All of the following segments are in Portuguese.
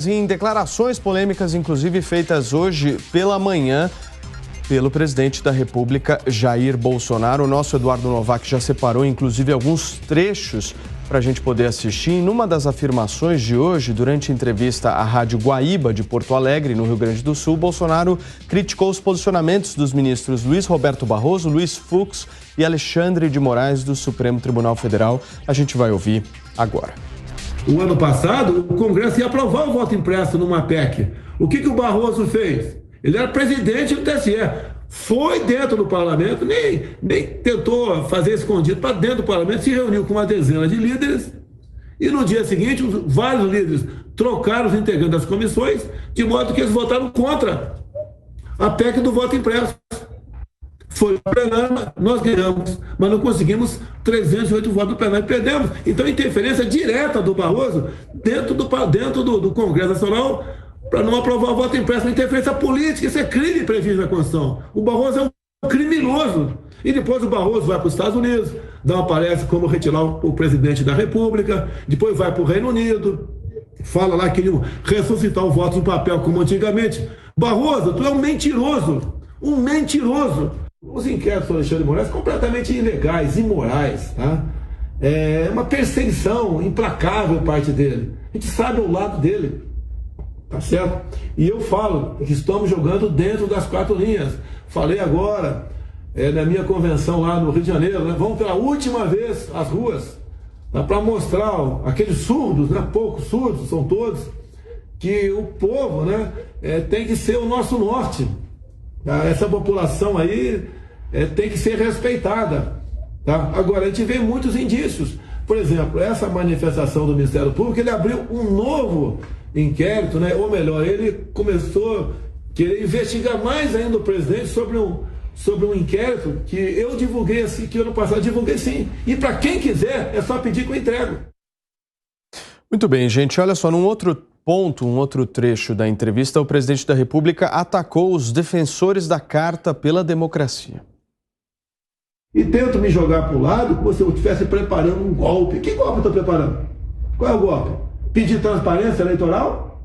Em declarações polêmicas, inclusive feitas hoje pela manhã pelo presidente da República, Jair Bolsonaro. O nosso Eduardo Novak já separou, inclusive, alguns trechos para a gente poder assistir. Em uma das afirmações de hoje, durante entrevista à Rádio Guaíba de Porto Alegre, no Rio Grande do Sul, Bolsonaro criticou os posicionamentos dos ministros Luiz Roberto Barroso, Luiz Fux e Alexandre de Moraes, do Supremo Tribunal Federal. A gente vai ouvir agora. O ano passado, o Congresso ia aprovar o voto impresso numa PEC. O que o Barroso fez? Ele era presidente do TSE. Foi dentro do parlamento, nem tentou fazer escondido, para dentro do parlamento, se reuniu com uma dezena de líderes e no dia seguinte, vários líderes trocaram os integrantes das comissões, de modo que eles votaram contra a PEC do voto impresso. Foi para o plenário, nós ganhamos, mas não conseguimos 308 votos no plenário e perdemos. Então, interferência direta do Barroso dentro do Congresso Nacional para não aprovar o voto impresso. Interferência política, isso é crime previsto na Constituição. O Barroso é um criminoso. E depois o Barroso vai para os Estados Unidos, dá uma palestra como retirar o presidente da República, depois vai para o Reino Unido, fala lá que ele ressuscitar o voto no papel como antigamente. Barroso, tu é um mentiroso. Um mentiroso. Os inquéritos do Alexandre de Moraes são completamente ilegais, imorais, tá? É uma perseguição implacável por parte dele. A gente sabe o lado dele, tá certo? E eu falo que estamos jogando dentro das quatro linhas. Falei agora, na minha convenção lá no Rio de Janeiro, né? Vamos pela última vez às ruas, tá? Para mostrar aqueles surdos, né? Poucos surdos, são todos, que o povo, né? Tem que ser o nosso norte. Essa população aí tem que ser respeitada, tá? Agora, a gente vê muitos indícios. Por exemplo, essa manifestação do Ministério Público, ele abriu um novo inquérito, né? Ou melhor, ele começou a querer investigar mais ainda o presidente sobre um inquérito que eu divulguei assim, que ano passado divulguei sim. E para quem quiser, é só pedir que eu entrego. Muito bem, gente. Olha só, num outro ponto, um outro trecho da entrevista, o presidente da República atacou os defensores da Carta pela Democracia. E tento me jogar para o lado como se eu estivesse preparando um golpe. Que golpe eu estou preparando? Qual é o golpe? Pedir transparência eleitoral?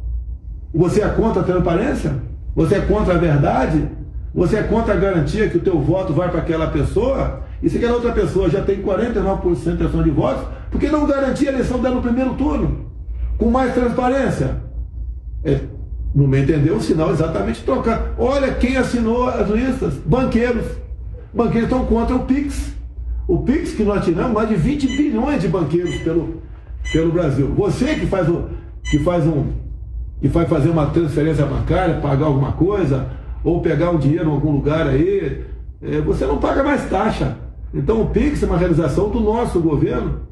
Você é contra a transparência? Você é contra a verdade? Você é contra a garantia que o teu voto vai para aquela pessoa? E se aquela outra pessoa já tem 49% de intenção de votos, por que não garantir a eleição dela no primeiro turno? Com mais transparência? No meu entender, o sinal é exatamente trocar. Olha quem assinou as listas: banqueiros. Banqueiros estão contra o PIX. O PIX que nós tiramos mais de 20 bilhões de banqueiros pelo Brasil. Você que vai fazer uma transferência bancária, pagar alguma coisa, ou pegar um dinheiro em algum lugar aí, você não paga mais taxa. Então o PIX é uma realização do nosso governo.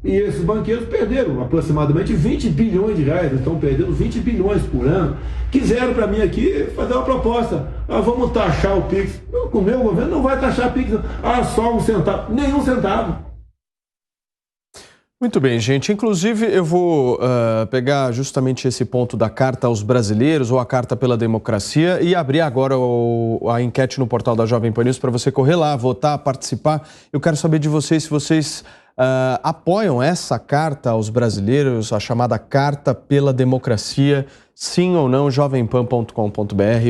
E esses banqueiros perderam aproximadamente 20 bilhões de reais, estão perdendo 20 bilhões por ano. Quiseram para mim aqui fazer uma proposta: vamos taxar o PIX. Com o meu governo não vai taxar o PIX, só um centavo, nenhum centavo. Muito bem, gente. Inclusive, eu vou pegar justamente esse ponto da Carta aos Brasileiros, ou a Carta pela Democracia, e abrir agora a enquete no portal da Jovem Pan News para você correr lá, votar, participar. Eu quero saber de vocês se vocês apoiam essa Carta aos Brasileiros, a chamada Carta pela Democracia. Sim ou não, jovempan.com.br.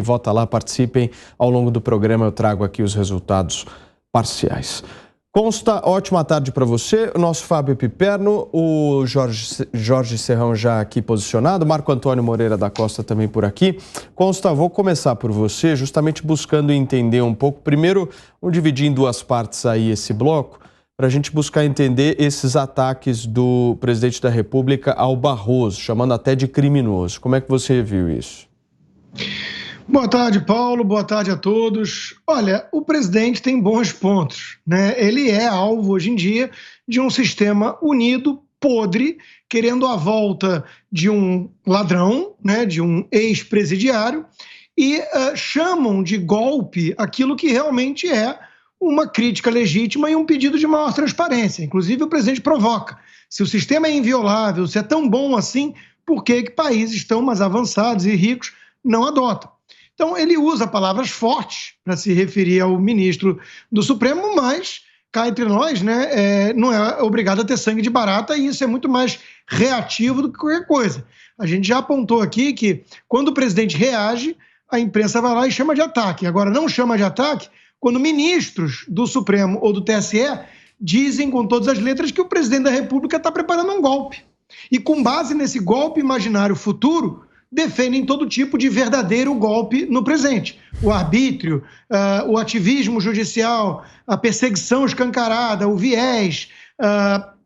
Vota lá, participem. Ao longo do programa eu trago aqui os resultados parciais. Consta, ótima tarde para você, o nosso Fábio Piperno, o Jorge Serrão já aqui posicionado, Marco Antônio Moreira da Costa também por aqui. Consta, vou começar por você, justamente buscando entender um pouco. Primeiro, vamos dividir em duas partes aí esse bloco, para a gente buscar entender esses ataques do presidente da República ao Barroso, chamando até de criminoso. Como é que você viu isso? Boa tarde, Paulo. Boa tarde a todos. Olha, o presidente tem bons pontos, né? Ele é alvo, hoje em dia, de um sistema unido, podre, querendo a volta de um ladrão, né? De um ex-presidiário, e chamam de golpe aquilo que realmente é uma crítica legítima e um pedido de maior transparência. Inclusive, o presidente provoca: se o sistema é inviolável, se é tão bom assim, por que países tão mais avançados e ricos não adotam? Então, ele usa palavras fortes para se referir ao ministro do Supremo, mas, cá entre nós, né, não é obrigado a ter sangue de barata, e isso é muito mais reativo do que qualquer coisa. A gente já apontou aqui que quando o presidente reage, a imprensa vai lá e chama de ataque. Agora, não chama de ataque quando ministros do Supremo ou do TSE dizem com todas as letras que o presidente da República está preparando um golpe. E com base nesse golpe imaginário futuro, defendem todo tipo de verdadeiro golpe no presente. O arbítrio, o ativismo judicial, a perseguição escancarada, o viés,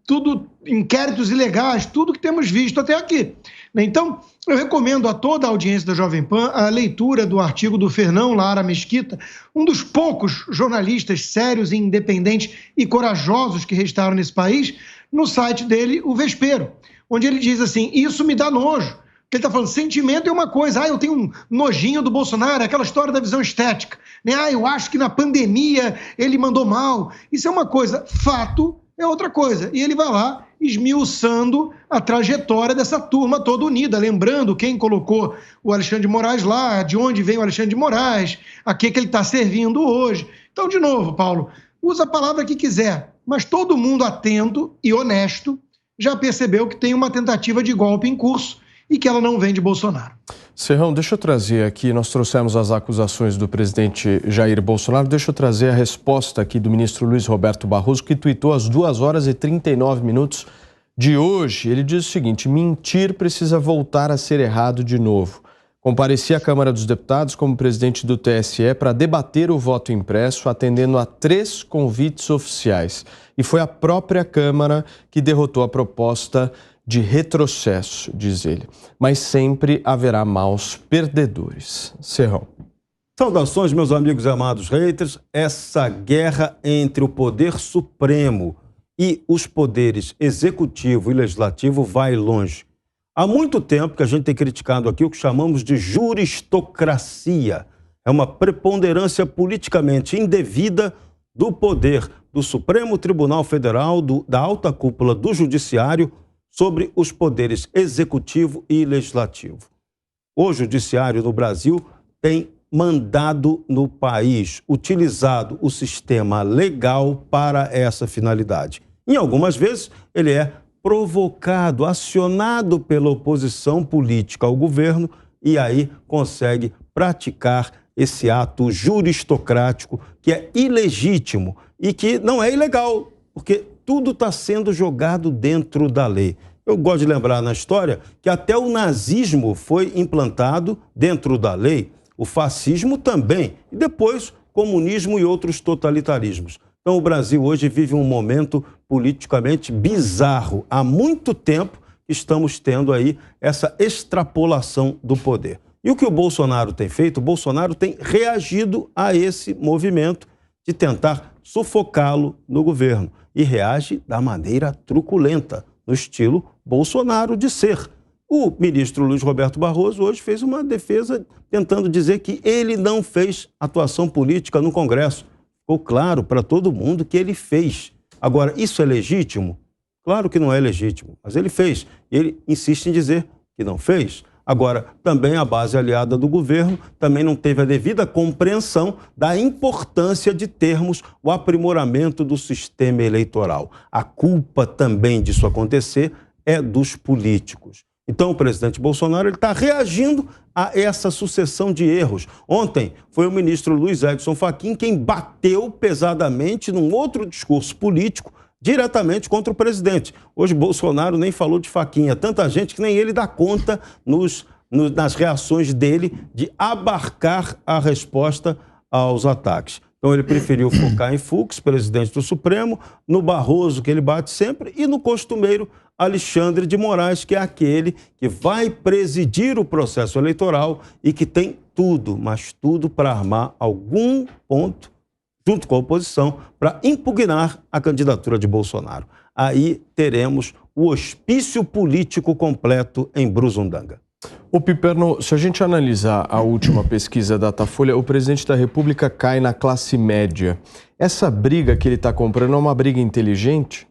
tudo, inquéritos ilegais, tudo que temos visto até aqui. Então, eu recomendo a toda a audiência da Jovem Pan a leitura do artigo do Fernão Lara Mesquita, um dos poucos jornalistas sérios, independentes e corajosos que restaram nesse país, no site dele, O Vespeiro, onde ele diz assim, isso me dá nojo. Ele está falando, sentimento é uma coisa, eu tenho um nojinho do Bolsonaro, aquela história da visão estética, né? Eu acho que na pandemia ele mandou mal. Isso é uma coisa, fato é outra coisa. E ele vai lá esmiuçando a trajetória dessa turma toda unida, lembrando quem colocou o Alexandre de Moraes lá, de onde vem o Alexandre de Moraes, a que ele está servindo hoje. Então, de novo, Paulo, usa a palavra que quiser, mas todo mundo atento e honesto já percebeu que tem uma tentativa de golpe em curso e que ela não vem de Bolsonaro. Serrão, deixa eu trazer aqui, nós trouxemos as acusações do presidente Jair Bolsonaro, deixa eu trazer a resposta aqui do ministro Luiz Roberto Barroso, que tuitou às 2h39 de hoje. Ele diz o seguinte, mentir precisa voltar a ser errado de novo. Compareci à Câmara dos Deputados como presidente do TSE para debater o voto impresso, atendendo a 3 convites oficiais. E foi a própria Câmara que derrotou a proposta de retrocesso, diz ele. Mas sempre haverá maus perdedores. Serrão. Saudações, meus amigos e amados haters. Essa guerra entre o poder supremo e os poderes executivo e legislativo vai longe. Há muito tempo que a gente tem criticado aqui o que chamamos de juristocracia. É uma preponderância politicamente indevida do poder do Supremo Tribunal Federal, da alta cúpula do Judiciário, sobre os poderes executivo e legislativo. O Judiciário no Brasil tem mandado no país, utilizado o sistema legal para essa finalidade. Em algumas vezes, ele é provocado, acionado pela oposição política ao governo e aí consegue praticar esse ato juristocrático que é ilegítimo e que não é ilegal, porque tudo está sendo jogado dentro da lei. Eu gosto de lembrar na história que até o nazismo foi implantado dentro da lei, o fascismo também, e depois comunismo e outros totalitarismos. Então o Brasil hoje vive um momento politicamente bizarro. Há muito tempo que estamos tendo aí essa extrapolação do poder. E o que o Bolsonaro tem feito? O Bolsonaro tem reagido a esse movimento de tentar sufocá-lo no governo. E reage da maneira truculenta, no estilo Bolsonaro de ser. O ministro Luiz Roberto Barroso hoje fez uma defesa tentando dizer que ele não fez atuação política no Congresso. Ficou claro para todo mundo que ele fez. Agora, isso é legítimo? Claro que não é legítimo, mas ele fez. Ele insiste em dizer que não fez. Agora, também a base aliada do governo também não teve a devida compreensão da importância de termos o aprimoramento do sistema eleitoral. A culpa também disso acontecer é dos políticos. Então, o presidente Bolsonaro está reagindo a essa sucessão de erros. Ontem foi o ministro Luiz Edson Fachin quem bateu pesadamente num outro discurso político diretamente contra o presidente. Hoje Bolsonaro nem falou de Fachin, tanta gente que nem ele dá conta nas reações dele de abarcar a resposta aos ataques. Então ele preferiu focar em Fux, presidente do Supremo, no Barroso, que ele bate sempre, e no costumeiro Alexandre de Moraes, que é aquele que vai presidir o processo eleitoral e que tem tudo, mas tudo para armar algum ponto junto com a oposição, para impugnar a candidatura de Bolsonaro. Aí teremos o hospício político completo em Brusundanga. O Piperno, se a gente analisar a última pesquisa da Datafolha, o presidente da República cai na classe média. Essa briga que ele está comprando é uma briga inteligente?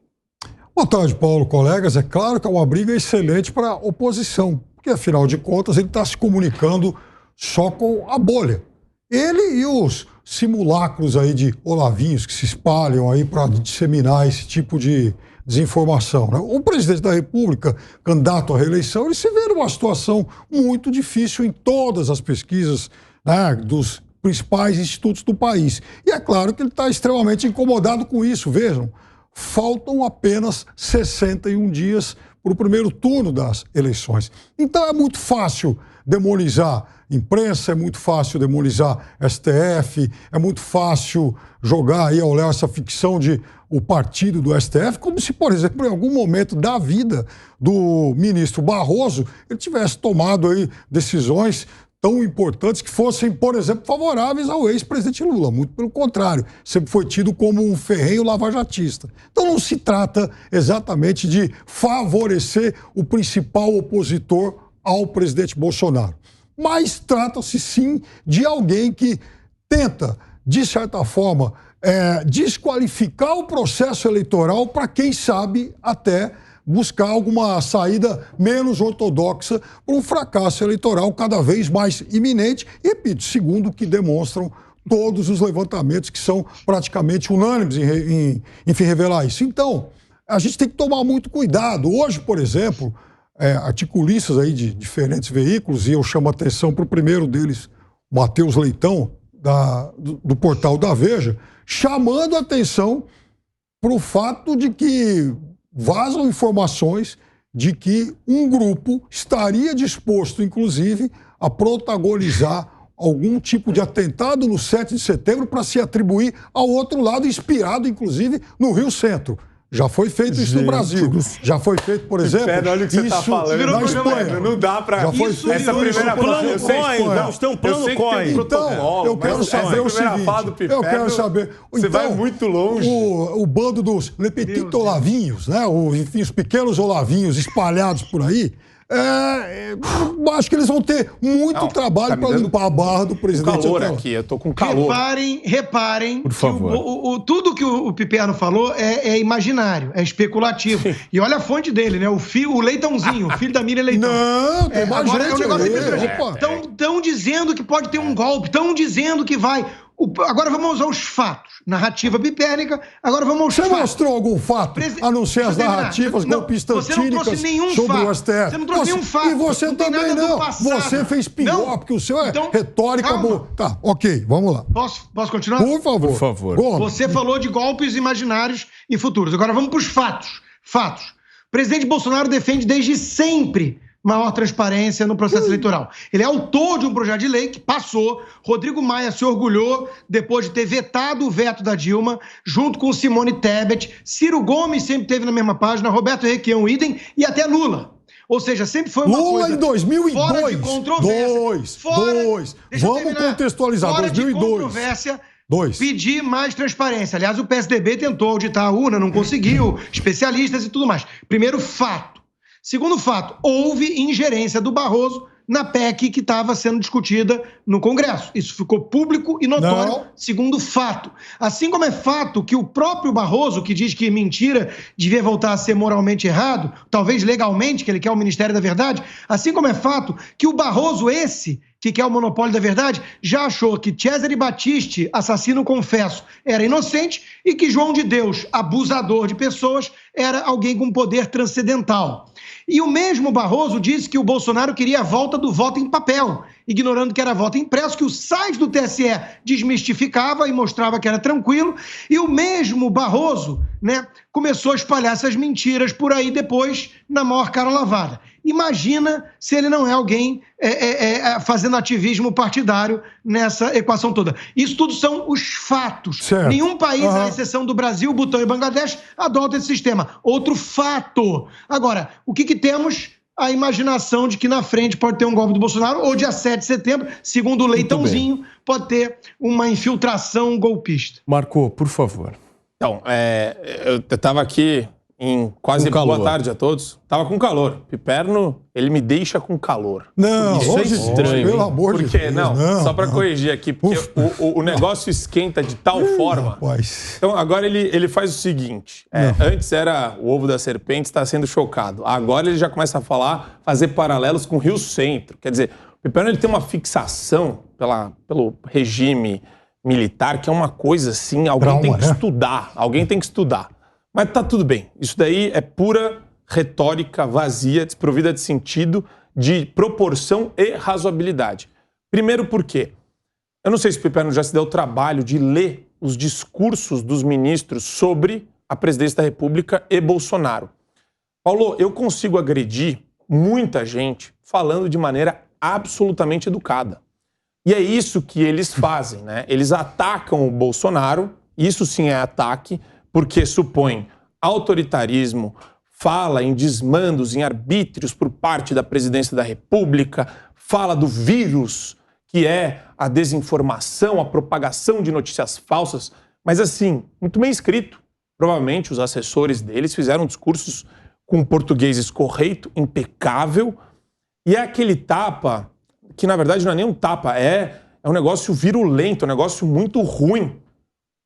Boa tarde, Paulo, colegas. É claro que é uma briga excelente para a oposição, porque, afinal de contas, ele está se comunicando só com a bolha. Ele e os simulacros aí de olavinhos que se espalham aí para disseminar esse tipo de desinformação, né? O presidente da República, candidato à reeleição, ele se vê numa situação muito difícil em todas as pesquisas, né, dos principais institutos do país. E é claro que ele está extremamente incomodado com isso. Vejam, faltam apenas 61 dias para o primeiro turno das eleições. Então é muito fácil demonizar imprensa, é muito fácil demonizar STF, é muito fácil jogar aí ao léu essa ficção de o partido do STF, como se, por exemplo, em algum momento da vida do ministro Barroso, ele tivesse tomado aí decisões tão importantes que fossem, por exemplo, favoráveis ao ex-presidente Lula. Muito pelo contrário, sempre foi tido como um ferrenho lavajatista. Então não se trata exatamente de favorecer o principal opositor ao presidente Bolsonaro. Mas trata-se sim de alguém que tenta, de certa forma, desqualificar o processo eleitoral para, quem sabe, até buscar alguma saída menos ortodoxa para um fracasso eleitoral cada vez mais iminente, e, repito, segundo o que demonstram todos os levantamentos que são praticamente unânimes em revelar isso. Então, a gente tem que tomar muito cuidado. Hoje, por exemplo, articulistas aí de diferentes veículos, e eu chamo a atenção para o primeiro deles, Matheus Leitão, do portal da Veja, chamando a atenção para o fato de que vazam informações de que um grupo estaria disposto, inclusive, a protagonizar algum tipo de atentado no 7 de setembro para se atribuir ao outro lado, inspirado, inclusive, no Rio Centro. Já foi feito isso no Brasil. Já foi feito, por exemplo, olha o que você isso tá falando, na Espanha. Não dá pra... Já foi isso, feito essa primeira plano COI, vamos ter um plano COI. Então, eu quero saber o seguinte. Eu quero saber... Você vai muito longe. O bando dos Le Petit Olavinhos, né? Enfim, os pequenos olavinhos espalhados por aí, acho que eles vão ter muito trabalho para limpar a barra do presidente. Calor aqui, eu tô com calor. Reparem por favor, que tudo que o Piperno falou é imaginário, é especulativo. Sim. E olha a fonte dele, né? O Leitãozinho, o filho da Miriam Leitão. Não, tem mais agora gente. É um negócio estão dizendo que pode ter um golpe, estão dizendo que vai... Agora vamos usar os fatos. Narrativa pipérnica, agora vamos aos fatos. Você mostrou algum fato, a não ser as narrativas golpistas tínicas sobre o STF? Você não trouxe nenhum fato. E você também não. Você fez pior, porque o seu retórica boa. Tá, ok, vamos lá. Posso continuar? Por favor. Por favor. Você falou de golpes imaginários e futuros. Agora vamos para os fatos. Fatos. O presidente Bolsonaro defende desde sempre maior transparência no processo eleitoral. Ele é autor de um projeto de lei que passou. Rodrigo Maia se orgulhou depois de ter vetado o veto da Dilma, junto com Simone Tebet. Ciro Gomes sempre esteve na mesma página, Roberto Requião, idem, e até Lula. Ou seja, sempre foi uma Lula coisa... em 2002. Fora de controvérsia. Vamos contextualizar, fora 2002. De controvérsia. Pedir mais transparência. Aliás, o PSDB tentou auditar a urna, não conseguiu, especialistas e tudo mais. Primeiro fato. Segundo fato, houve ingerência do Barroso na PEC que estava sendo discutida no Congresso. Isso ficou público e notório, segundo fato. Assim como é fato que o próprio Barroso, que diz que mentira devia voltar a ser moralmente errado, talvez legalmente, que ele quer o Ministério da Verdade, assim como é fato que o Barroso, que quer o monopólio da verdade, já achou que Cesare Battisti, assassino confesso, era inocente e que João de Deus, abusador de pessoas, era alguém com poder transcendental. E o mesmo Barroso disse que o Bolsonaro queria a volta do voto em papel, ignorando que era voto impresso, que o site do TSE desmistificava e mostrava que era tranquilo. E o mesmo Barroso, começou a espalhar essas mentiras por aí depois, na maior cara lavada. Imagina se ele não é alguém fazendo ativismo partidário nessa equação toda. Isso tudo são os fatos. Certo. Nenhum país, à exceção do Brasil, Butão e Bangladesh, adota esse sistema. Outro fato. Agora, o que temos? A imaginação de que na frente pode ter um golpe do Bolsonaro, ou dia 7 de setembro, segundo o Leitãozinho, pode ter uma infiltração golpista. Marco, por favor. Então, eu estava aqui em quase boa tarde a todos. Tava com calor. Piperno, ele me deixa com calor. Não, isso é estranho. Pelo amor de Deus. Não, só para corrigir aqui, porque o negócio esquenta de tal forma. Rapaz. Então, agora ele faz o seguinte. Antes era o ovo da serpente está sendo chocado. Agora ele já começa a fazer paralelos com o Rio Centro. Quer dizer, o Piperno ele tem uma fixação pelo regime militar, que é uma coisa assim, alguém tem que estudar, alguém tem que estudar. Mas tá tudo bem, isso daí é pura retórica vazia, desprovida de sentido, de proporção e razoabilidade. Primeiro porque, eu não sei se o Piperno já se deu o trabalho de ler os discursos dos ministros sobre a presidência da República e Bolsonaro. Paulo, eu consigo agredir muita gente falando de maneira absolutamente educada. E é isso que eles fazem, né? Eles atacam o Bolsonaro, isso sim é ataque, porque supõe autoritarismo, fala em desmandos, em arbítrios por parte da presidência da República, fala do vírus, que é a desinformação, a propagação de notícias falsas, mas assim, muito bem escrito. Provavelmente os assessores deles fizeram discursos com português escorreito, impecável, e é aquele tapa, que na verdade não é nem um tapa, é um negócio virulento, um negócio muito ruim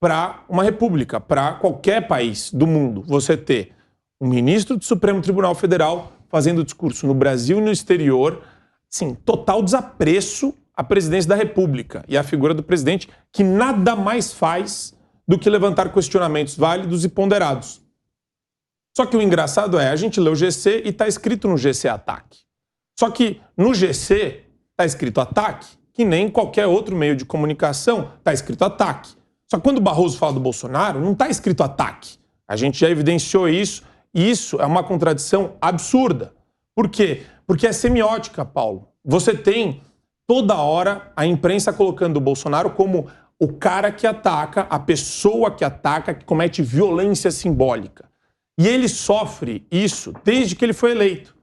para uma república, para qualquer país do mundo. Você ter um ministro do Supremo Tribunal Federal fazendo discurso no Brasil e no exterior, sim, total desapreço à presidência da República e à figura do presidente, que nada mais faz do que levantar questionamentos válidos e ponderados. Só que o engraçado é, a gente lê o GC e está escrito no GC ataque. Só que no GC está escrito ataque, que nem qualquer outro meio de comunicação está escrito ataque. Só que quando o Barroso fala do Bolsonaro, não está escrito ataque. A gente já evidenciou isso, e isso é uma contradição absurda. Por quê? Porque é semiótica, Paulo. Você tem toda hora a imprensa colocando o Bolsonaro como o cara que ataca, a pessoa que ataca, que comete violência simbólica. E ele sofre isso desde que ele foi eleito.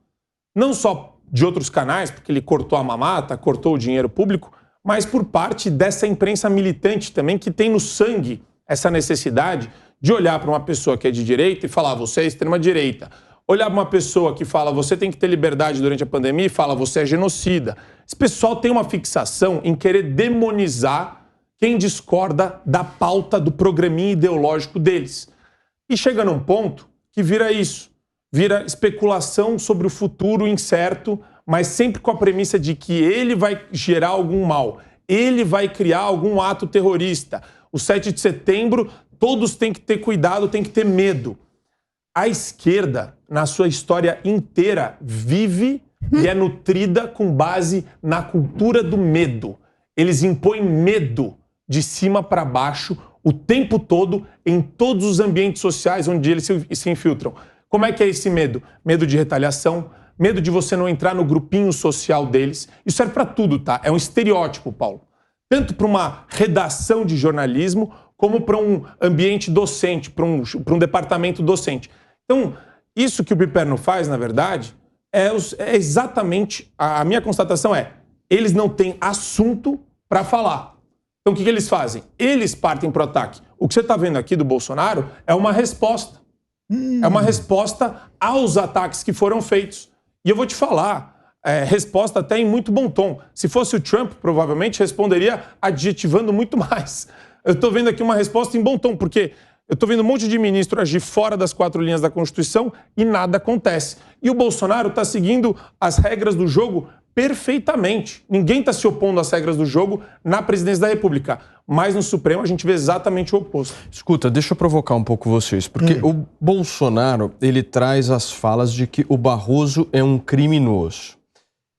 Não só de outros canais, porque ele cortou a mamata, cortou o dinheiro público, mas por parte dessa imprensa militante também, que tem no sangue essa necessidade de olhar para uma pessoa que é de direita e falar, você é extrema-direita. Olhar para uma pessoa que fala, você tem que ter liberdade durante a pandemia e fala, você é genocida. Esse pessoal tem uma fixação em querer demonizar quem discorda da pauta do programinha ideológico deles. E chega num ponto que vira isso, vira especulação sobre o futuro incerto, mas sempre com a premissa de que ele vai gerar algum mal, ele vai criar algum ato terrorista. O 7 de setembro, todos têm que ter cuidado, têm que ter medo. A esquerda, na sua história inteira, vive e é nutrida com base na cultura do medo. Eles impõem medo de cima para baixo o tempo todo em todos os ambientes sociais onde eles se infiltram. Como é que é esse medo? Medo de retaliação, medo de você não entrar no grupinho social deles. Isso serve para tudo, tá? É um estereótipo, Paulo. Tanto para uma redação de jornalismo, como para um ambiente docente, para um departamento docente. Então, isso que o Piperno faz, na verdade, é exatamente... A minha constatação é, eles não têm assunto para falar. Então, o que eles fazem? Eles partem para o ataque. O que você está vendo aqui do Bolsonaro é uma resposta. É uma resposta aos ataques que foram feitos. E eu vou te falar, resposta até em muito bom tom. Se fosse o Trump, provavelmente responderia adjetivando muito mais. Eu estou vendo aqui uma resposta em bom tom, porque eu estou vendo um monte de ministro agir fora das 4 linhas da Constituição e nada acontece. E o Bolsonaro está seguindo as regras do jogo perfeitamente. Ninguém está se opondo às regras do jogo na presidência da República. Mas no Supremo a gente vê exatamente o oposto. Escuta, deixa eu provocar um pouco vocês, porque o Bolsonaro, ele traz as falas de que o Barroso é um criminoso.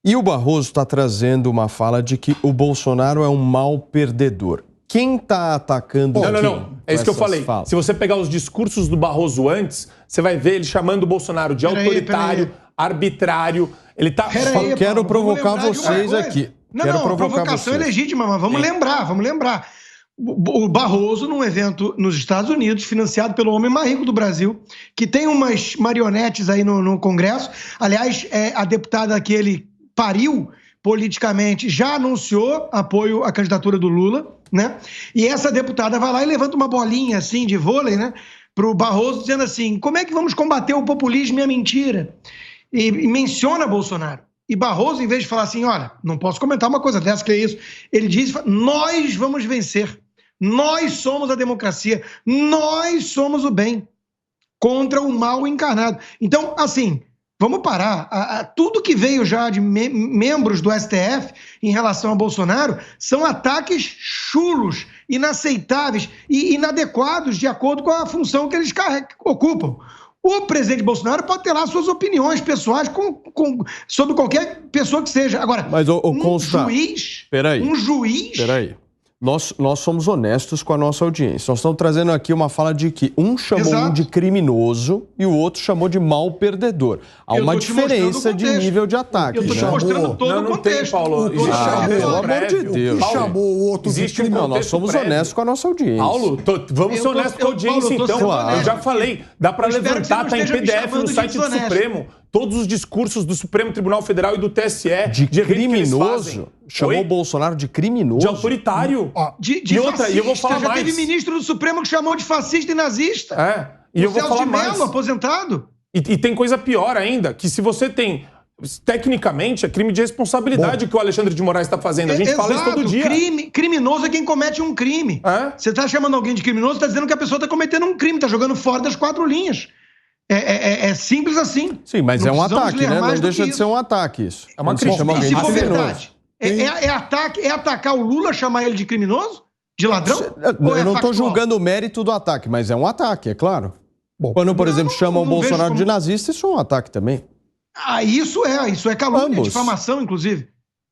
E o Barroso está trazendo uma fala de que o Bolsonaro é um mau perdedor. Quem está atacando quem? Não. É isso que eu falei. Falas? Se você pegar os discursos do Barroso antes, você vai ver ele chamando o Bolsonaro de autoritário, arbitrário. Ele tá... Quero provocar vocês aqui. A provocação é legítima, mas vamos lembrar. O Barroso, num evento nos Estados Unidos, financiado pelo homem mais rico do Brasil, que tem umas marionetes aí no Congresso. Aliás, a deputada que ele pariu politicamente já anunciou apoio à candidatura do Lula, né? E essa deputada vai lá e levanta uma bolinha assim de vôlei, né? Pro Barroso, dizendo assim, como é que vamos combater o populismo e a mentira? E menciona Bolsonaro. E Barroso, em vez de falar assim, olha, não posso comentar uma coisa dessa, que é isso, ele diz, nós vamos vencer, nós somos a democracia, nós somos o bem contra o mal encarnado. Então, assim, vamos parar. Tudo que veio já de membros do STF em relação a Bolsonaro são ataques chulos inaceitáveis e inadequados de acordo com a função que eles ocupam. O presidente Bolsonaro pode ter lá suas opiniões pessoais sobre qualquer pessoa que seja. Agora, mas, juiz... Peraí. Nós somos honestos com a nossa audiência. Nós estamos trazendo aqui uma fala de que um chamou um de criminoso e o outro chamou de mal perdedor. Há uma diferença de nível de ataque. Eu estou te mostrando todo o contexto. Tem, Paulo. Pelo amor de Deus. O que chamou o outro de criminoso? Nós somos honestos com a nossa audiência. Paulo, vamos ser honestos com a audiência, então. Claro. Eu já falei. Dá para levantar, tá em PDF no site do Supremo. Todos os discursos do Supremo Tribunal Federal e do TSE de criminoso. Chamou o Bolsonaro de criminoso. De autoritário. De outra, e eu vou falar já mais. Teve ministro do Supremo que chamou de fascista e nazista. E eu vou falar mais. Celso de Mello, aposentado. E tem coisa pior ainda, que se você tem... Tecnicamente, é crime de responsabilidade que o Alexandre de Moraes está fazendo. A gente fala isso todo dia. Criminoso é quem comete um crime. Você está chamando alguém de criminoso, está dizendo que a pessoa está cometendo um crime, está jogando fora das 4 linhas. É simples assim. Sim, mas é um ataque, né? Não deixa de ser um ataque isso. É uma crítica. Chama alguém se de for criminoso. verdade, é atacar o Lula, chamar ele de criminoso? De ladrão? Eu não estou julgando o mérito do ataque, mas é um ataque, é claro. Quando, por exemplo, chamam o Bolsonaro de nazista, isso é um ataque também. Isso é calúnia, difamação, inclusive.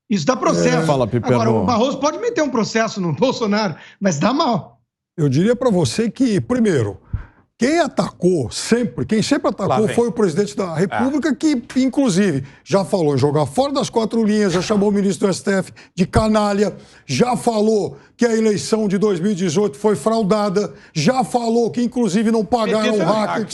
Isso dá processo. Fala, Agora, o Barroso pode meter um processo no Bolsonaro, mas dá mal. Eu diria para você que, primeiro, quem sempre atacou foi o presidente da República, que, inclusive, já falou em jogar fora das 4 linhas, já chamou o ministro do STF de canalha, já falou que a eleição de 2018 foi fraudada, já falou que, inclusive, não pagaram o hacker.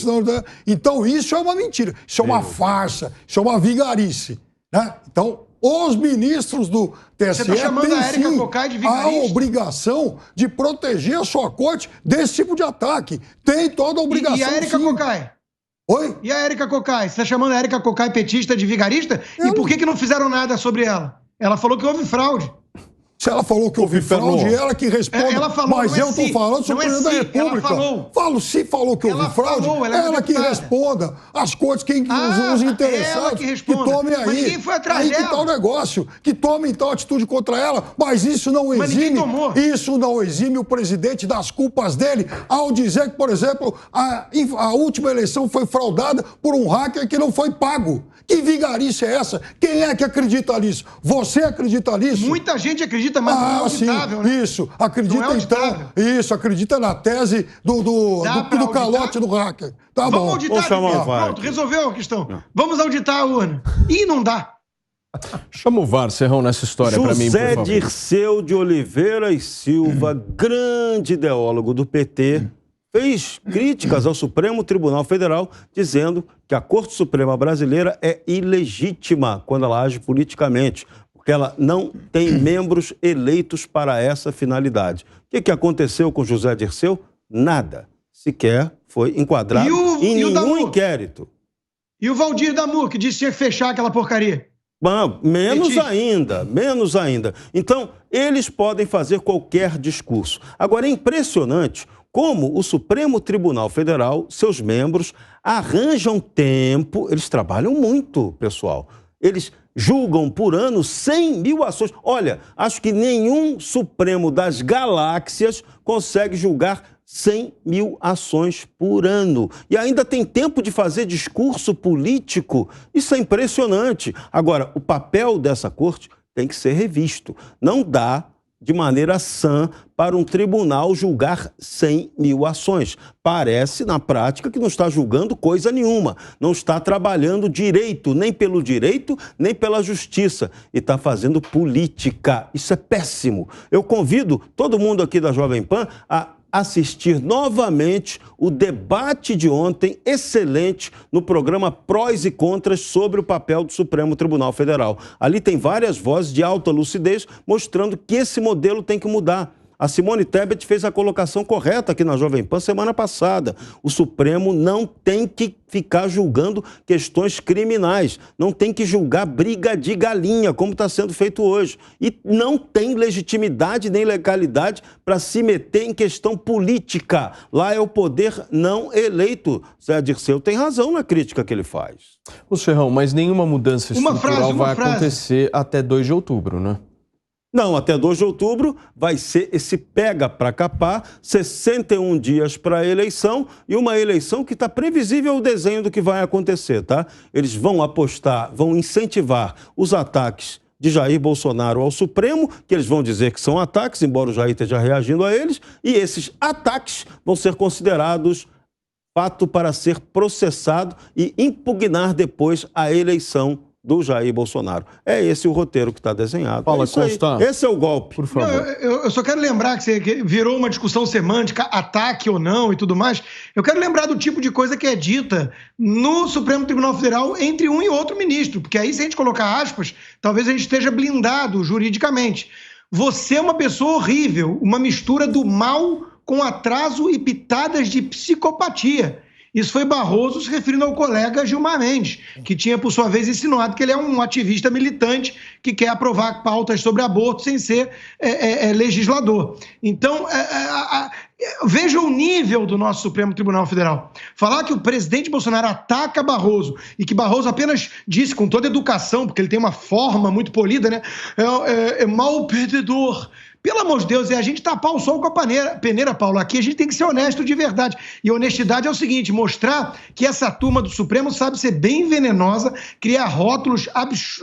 Então, isso é uma mentira, isso é uma farsa, isso é uma vigarice. Né? Então, os ministros do TSE têm, sim, a obrigação de proteger a sua corte desse tipo de ataque. Tem toda a obrigação, E a Érica Cocai? Oi? E a Érica Cocai? Você está chamando a Érica Cocai petista de vigarista? E por que não fizeram nada sobre ela? Ela falou que houve fraude. Se ela falou que houve fraude, ela que responde. Ela falou, mas eu estou falando sobre o presidente da República. Se falou que houve fraude, ela que responda. As cortes, os interessados, que tomem aí. Mas ninguém foi atrás aí dela. Que tal negócio, que tomem tal atitude contra ela. Mas isso não exime o presidente das culpas dele ao dizer que, por exemplo, a última eleição foi fraudada por um hacker que não foi pago. Que vigarice é essa? Quem é que acredita nisso? Você acredita nisso? Muita gente acredita, mas não é auditável, sim, né? Isso. Acredita acredita na tese do calote do hacker. Tá bom. Vamos auditar. Pronto, resolveu a questão. Vamos auditar a urna. E não dá. Chama o VAR, Serrão, nessa história para mim, por favor. José Dirceu de Oliveira e Silva, grande ideólogo do PT, fez críticas ao Supremo Tribunal Federal, dizendo que a Corte Suprema Brasileira é ilegítima quando ela age politicamente, porque ela não tem membros eleitos para essa finalidade. O que aconteceu com José Dirceu? Nada. Sequer foi enquadrado em nenhum inquérito. E o Valdir Damu, que disse que tinha que fechar aquela porcaria? Menos ainda. Então, eles podem fazer qualquer discurso. Agora, é impressionante como o Supremo Tribunal Federal, seus membros, arranjam tempo, eles trabalham muito, pessoal. Eles julgam por ano 100 mil ações. Olha, acho que nenhum Supremo das galáxias consegue julgar 100 mil ações por ano. E ainda tem tempo de fazer discurso político. Isso é impressionante. Agora, o papel dessa corte tem que ser revisto. Não dá de maneira sã para um tribunal julgar 100 mil ações. Parece, na prática, que não está julgando coisa nenhuma. Não está trabalhando direito, nem pelo direito, nem pela justiça. E está fazendo política. Isso é péssimo. Eu convido todo mundo aqui da Jovem Pan a assistir novamente o debate de ontem, excelente, no programa Prós e Contras sobre o papel do Supremo Tribunal Federal. Ali tem várias vozes de alta lucidez mostrando que esse modelo tem que mudar. A Simone Tebet fez a colocação correta aqui na Jovem Pan semana passada. O Supremo não tem que ficar julgando questões criminais, não tem que julgar briga de galinha, como está sendo feito hoje. E não tem legitimidade nem legalidade para se meter em questão política. Lá é o poder não eleito. Zé Dirceu tem razão na crítica que ele faz. Ô, Serrão, mas nenhuma mudança estrutural vai acontecer até 2 de outubro, né? Não, até 2 de outubro vai ser esse pega para capar, 61 dias para a eleição e uma eleição que está previsível o desenho do que vai acontecer, tá? Eles vão apostar, vão incentivar os ataques de Jair Bolsonaro ao Supremo, que eles vão dizer que são ataques, embora o Jair esteja reagindo a eles, e esses ataques vão ser considerados fato para ser processado e impugnar depois a eleição do Jair Bolsonaro. É esse o roteiro que está desenhado. Fala, Constant. Esse é o golpe. Por favor. Eu só quero lembrar que virou uma discussão semântica, ataque ou não e tudo mais. Eu quero lembrar do tipo de coisa que é dita no Supremo Tribunal Federal entre um e outro ministro, porque aí, se a gente colocar aspas, talvez a gente esteja blindado juridicamente. Você é uma pessoa horrível, uma mistura do mal com atraso e pitadas de psicopatia. Isso foi Barroso se referindo ao colega Gilmar Mendes, que tinha, por sua vez, insinuado que ele é um ativista militante que quer aprovar pautas sobre aborto sem ser legislador. Então, veja o nível do nosso Supremo Tribunal Federal. Falar que o presidente Bolsonaro ataca Barroso e que Barroso apenas disse com toda educação, porque ele tem uma forma muito polida, né? É mal perdedor. Pelo amor de Deus, é a gente tapar o sol com a peneira, Paulo. Aqui a gente tem que ser honesto de verdade. E honestidade é o seguinte, mostrar que essa turma do Supremo sabe ser bem venenosa, criar rótulos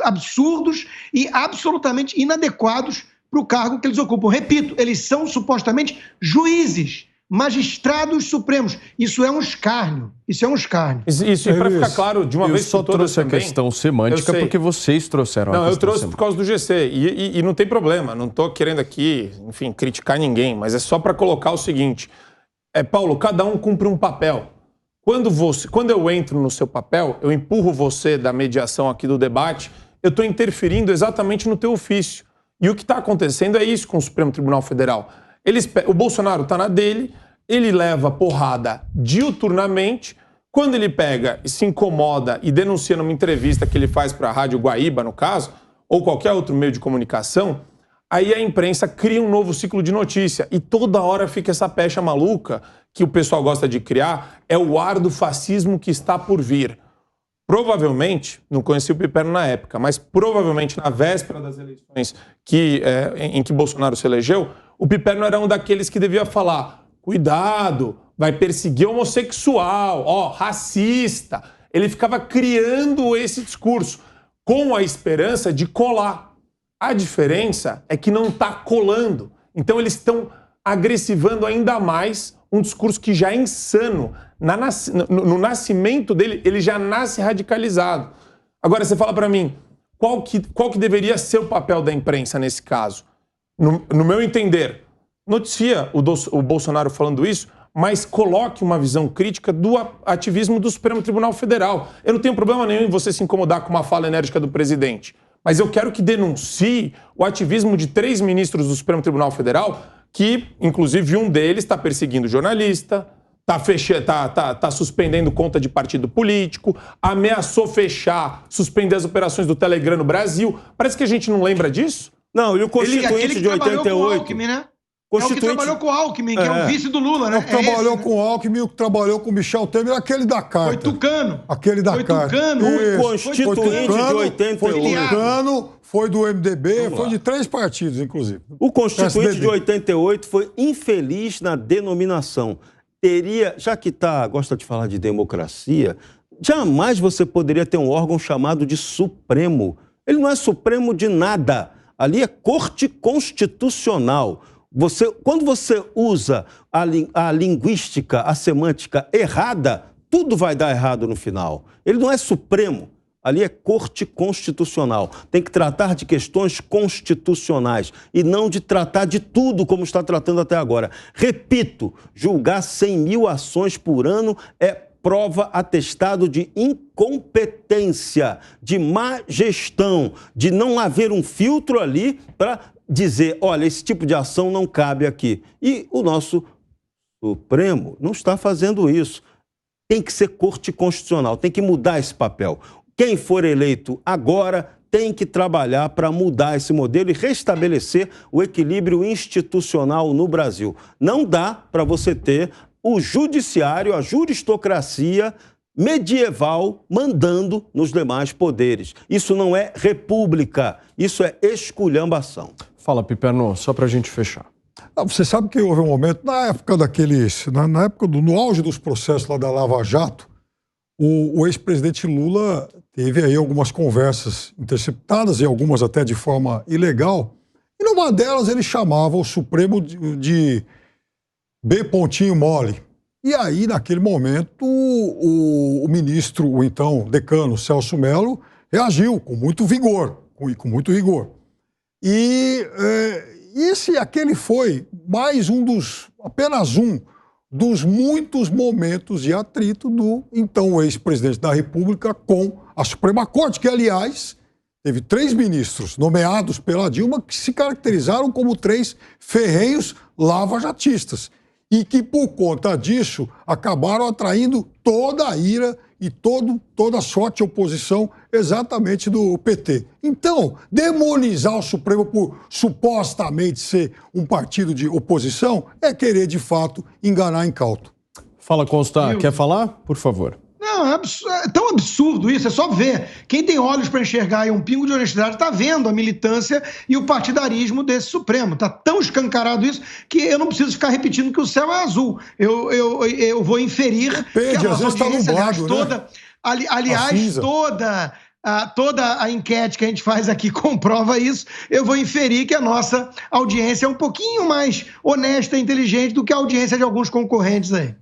absurdos e absolutamente inadequados para o cargo que eles ocupam. Repito, eles são supostamente juízes, magistrados supremos. Isso é um escárnio. Isso é um escárnio. Isso, e para ficar claro, de uma vez por todas trouxe também, a questão semântica porque vocês trouxeram a questão eu trouxe semântica. por causa do GC. E não tem problema, não estou querendo aqui, enfim, criticar ninguém, mas é só para colocar o seguinte. Paulo, cada um cumpre um papel. Quando eu entro no seu papel, eu empurro você da mediação aqui do debate, eu estou interferindo exatamente no teu ofício. E o que está acontecendo é isso com o Supremo Tribunal Federal. O Bolsonaro está na dele, ele leva porrada diuturnamente. Quando ele pega e se incomoda e denuncia numa entrevista que ele faz para a Rádio Guaíba, no caso, ou qualquer outro meio de comunicação, aí a imprensa cria um novo ciclo de notícia. E toda hora fica essa pecha maluca que o pessoal gosta de criar, é o ar do fascismo que está por vir. Provavelmente, não conheci o Piperno na época, mas provavelmente na véspera das eleições em que Bolsonaro se elegeu, o Piperno era um daqueles que devia falar: cuidado, vai perseguir homossexual, racista. Ele ficava criando esse discurso com a esperança de colar. A diferença é que não está colando. Então eles estão agressivando ainda mais um discurso que já é insano. No nascimento dele, ele já nasce radicalizado. Agora, você fala para mim, qual que deveria ser o papel da imprensa nesse caso? No meu entender, noticia o Bolsonaro falando isso, mas coloque uma visão crítica do ativismo do Supremo Tribunal Federal. Eu não tenho problema nenhum em você se incomodar com uma fala enérgica do presidente, mas eu quero que denuncie o ativismo de 3 ministros do Supremo Tribunal Federal, que, inclusive, um deles está perseguindo jornalista, está suspendendo conta de partido político, ameaçou suspender as operações do Telegram no Brasil. Parece que a gente não lembra disso. Não, e o Constituinte de 88... Alckmin, né? É o que trabalhou com o Alckmin, que é o vice do Lula, né? O que trabalhou com o Alckmin, o que trabalhou com o Michel Temer, aquele da carta. Foi Tucano. Aquele da carta. O Constituinte de 88. Foi Tucano, foi do MDB, foi de 3 partidos, inclusive. O Constituinte de 88 foi infeliz na denominação. Já que gosta de falar de democracia, jamais você poderia ter um órgão chamado de Supremo. Ele não é Supremo de nada. Ali é Corte Constitucional. Quando você usa a linguística, a semântica errada, tudo vai dar errado no final. Ele não é Supremo. Ali é Corte Constitucional. Tem que tratar de questões constitucionais e não de tratar de tudo como está tratando até agora. Repito, julgar 100 mil ações por ano é prova atestado de incompetência, de má gestão, de não haver um filtro ali para dizer, olha, esse tipo de ação não cabe aqui. E o nosso Supremo não está fazendo isso. Tem que ser Corte Constitucional, tem que mudar esse papel. Quem for eleito agora tem que trabalhar para mudar esse modelo e restabelecer o equilíbrio institucional no Brasil. Não dá para você ter o judiciário, a juristocracia medieval mandando nos demais poderes. Isso não é república, isso é esculhambação. Fala, Piperno, só para a gente fechar. Você sabe que houve um momento, na época no auge dos processos lá da Lava Jato, o ex-presidente Lula teve aí algumas conversas interceptadas e algumas até de forma ilegal, e numa delas ele chamava o Supremo de B. Mole. E aí, naquele momento, o ministro, o então decano Celso Mello, reagiu com muito vigor, com muito rigor. E aquele foi apenas um dos muitos momentos de atrito do então ex-presidente da República com a Suprema Corte, que, aliás, teve 3 ministros nomeados pela Dilma que se caracterizaram como 3 ferrenhos lava-jatistas e que, por conta disso, acabaram atraindo toda a ira e toda a sorte de oposição exatamente do PT. Então, demonizar o Supremo por supostamente ser um partido de oposição é querer, de fato, enganar incauto. Fala, Constant. Quer falar? Por favor. Não, é tão absurdo isso, é só ver. Quem tem olhos para enxergar e um pingo de honestidade está vendo a militância e o partidarismo desse Supremo. Está tão escancarado isso que eu não preciso ficar repetindo que o céu é azul. Eu vou inferir que a nossa audiência, aliás, toda a enquete que a gente faz aqui comprova isso. Eu vou inferir que a nossa audiência é um pouquinho mais honesta e inteligente do que a audiência de alguns concorrentes aí.